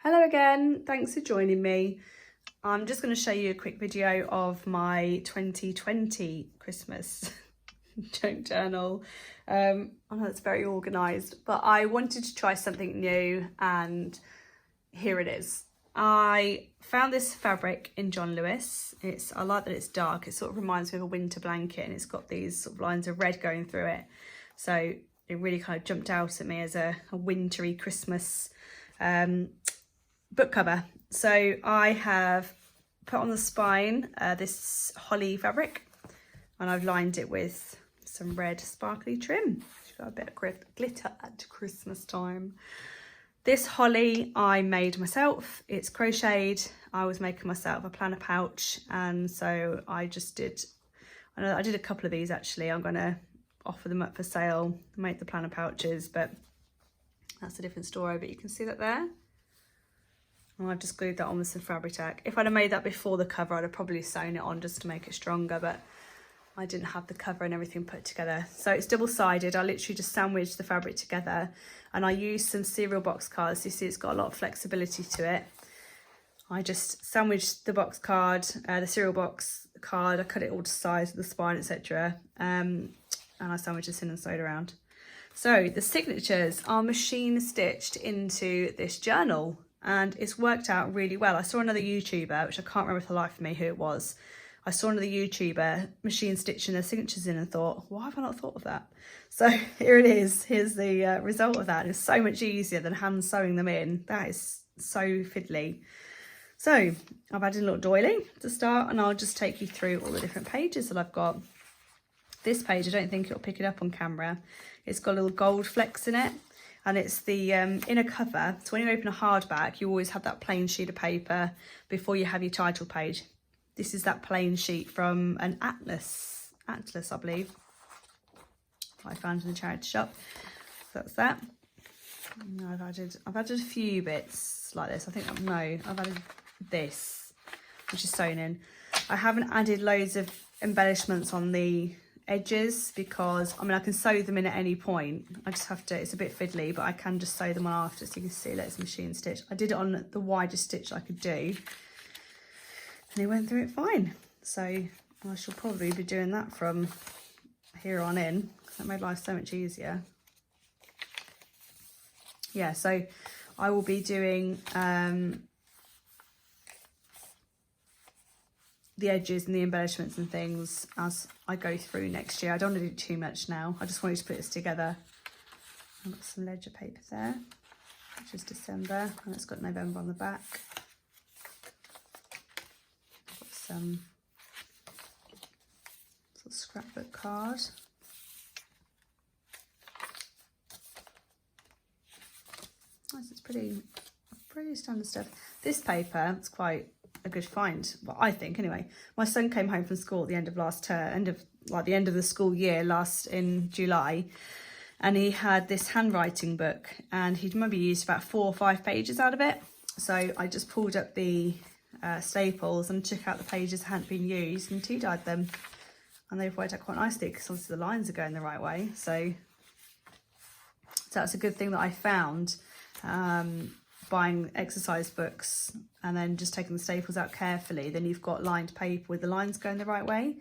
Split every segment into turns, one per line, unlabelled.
Hello again, thanks for joining me. I'm just going to show you a quick video of my 2020 Christmas journal. I know it's very organised, but I wanted to try something new and here it is. I found this fabric in John Lewis. I like that it's dark. It sort of reminds me of a winter blanket and it's got these sort of lines of red going through it. So it really kind of jumped out at me as a wintry Christmas book cover. So I have put on the spine this holly fabric and I've lined it with some red sparkly trim. It's got a bit of glitter at Christmas time. This holly I made myself. It's crocheted. I was making myself a planner pouch, and so I did a couple of these actually. I'm going to offer them up for sale, make the planner pouches, but that's a different story. But you can see that there. And I've just glued that on with some Fabri-Tac. If I'd have made that before the cover, I'd have probably sewn it on just to make it stronger, but I didn't have the cover and everything put together. So it's double-sided. I literally just sandwiched the fabric together and I used some cereal box cards. You see it's got a lot of flexibility to it. I just sandwiched the box card, the cereal box card. I cut it all to size, the spine, etc. And I sandwiched this in and sewed around. So the signatures are machine stitched into this journal and it's worked out really well. I saw another YouTuber, which I can't remember for the life of me who it was. I saw another YouTuber machine stitching their signatures in and thought, why have I not thought of that? So here it is. Here's the result of that. It's so much easier than hand sewing them in. That is so fiddly. So I've added a little doily to start and I'll just take you through all the different pages that I've got. This page, I don't think it'll pick it up on camera. It's got a little gold flecks in it and it's the inner cover. So when you open a hardback, you always have that plain sheet of paper before you have your title page. This is that plain sheet from an Atlas, I believe, I found in the charity shop. So that's that. I've added a few bits like this. I've added this, which is sewn in. I haven't added loads of embellishments on the edges because I can sew them in at any point. I just have to, it's a bit fiddly, but I can just sew them on after, so you can see it's machine stitch. I did it on the widest stitch I could do and it went through it fine. So I shall probably be doing that from here on in. That made life so much easier. Yeah, so I will be doing the edges and the embellishments and things as I go through next year. I don't want to do too much now. I just wanted to put this together. I've got some ledger paper there, which is December, and it's got November on the back. I've got some sort of scrapbook card. Nice, it's pretty standard stuff. This paper, it's quite a good find, well, I think anyway. My son came home from school at the end of last term, the end of the school year in July, and he had this handwriting book and he'd maybe used about 4 or 5 pages out of it. So I just pulled up the staples and took out the pages that hadn't been used and tea dyed them, and they've worked out quite nicely because obviously the lines are going the right way. So that's a good thing that I found. Buying exercise books and then just taking the staples out carefully, then you've got lined paper with the lines going the right way.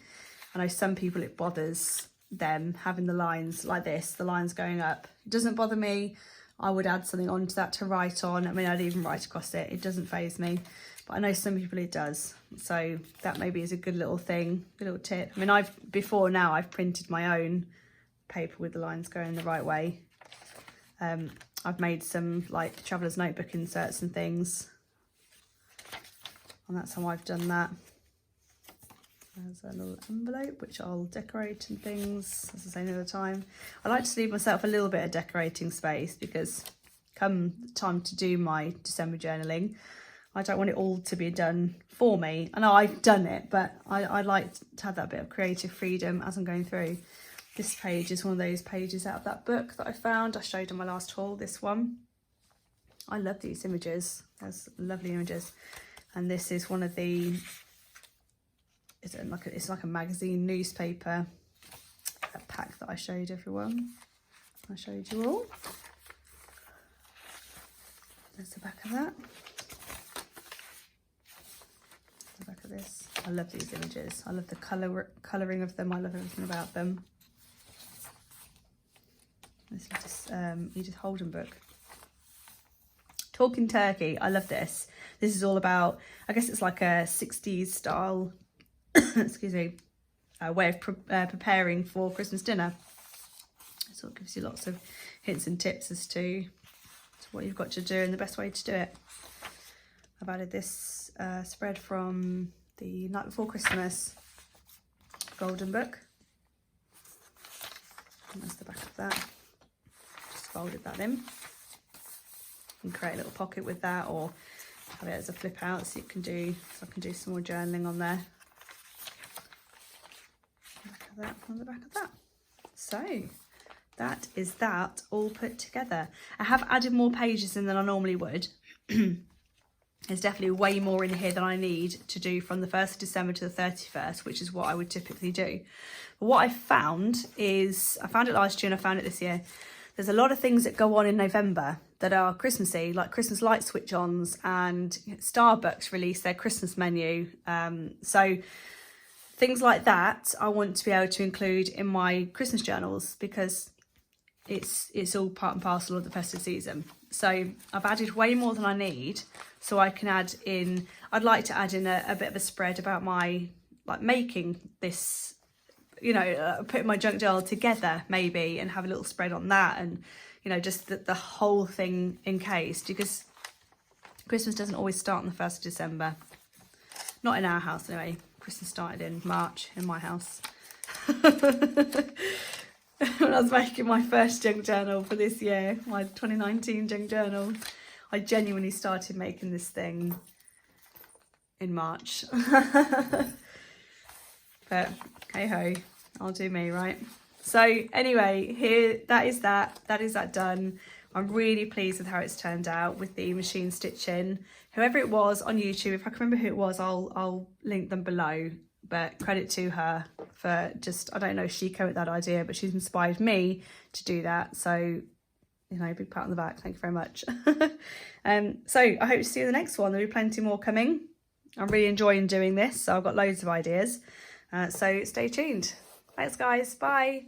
I know some people it bothers them having the lines like this, the lines going up. It doesn't bother me. I would add something onto that to write on. I'd even write across it. It doesn't faze me, but I know some people it does. So that maybe is a good little thing, a little tip. Before now I've printed my own paper with the lines going the right way. I've made some like traveller's notebook inserts and things, and that's how I've done that. There's a little envelope which I'll decorate and things, as I say another time. I like to leave myself a little bit of decorating space because come time to do my December journaling, I don't want it all to be done for me. I know I've done it, but I like to have that bit of creative freedom as I'm going through. This page is one of those pages out of that book that I found. I showed on my last haul, this one. I love these images. There's lovely images. And this is one of the, it's like a magazine newspaper pack that I showed everyone. I showed you all. There's the back of that. The back of this. I love these images. I love the colouring of them. I love everything about them. This is just Edith Holden book. Talking Turkey. I love this. This is all about, I guess it's like a 60s style, excuse me, way of preparing for Christmas dinner. So it gives you lots of hints and tips as to what you've got to do and the best way to do it. I've added this spread from the Night Before Christmas Golden book. And that's the back of that. Just folded that in. You can create a little pocket with that, or have it as a flip out so you can do, so I can do some more journaling on there. Back of that, on the back of that. So that is that all put together. I have added more pages in than I normally would. There's definitely way more in here than I need to do from the 1st of December to the 31st, which is what I would typically do. But what I found is, I found it last year and I found it this year, there's a lot of things that go on in November that are Christmassy, like Christmas light switch-ons, and Starbucks release their Christmas menu. So things like that I want to be able to include in my Christmas journals, because it's all part and parcel of the festive season. So I've added way more than I need, so I can add in, I'd like to add in a bit of a spread about my, like, making this, you know, putting my junk journal together maybe, and have a little spread on that, and, you know, just the whole thing encased, because Christmas doesn't always start on the 1st of December. Not in our house anyway. Christmas started in March in my house. When I was making my first junk journal for this year, my 2019 junk journal, I genuinely started making this thing in March. But hey ho, I'll do me, right? So anyway, here, that is that done. I'm really pleased with how it's turned out with the machine stitching. Whoever it was on YouTube, if I can remember who it was, I'll link them below. But credit to her for just, I don't know if she came with that idea, but she's inspired me to do that. So, you know, big pat on the back. Thank you very much. So I hope to see you in the next one. There'll be plenty more coming. I'm really enjoying doing this, so I've got loads of ideas. So stay tuned. Thanks, guys. Bye.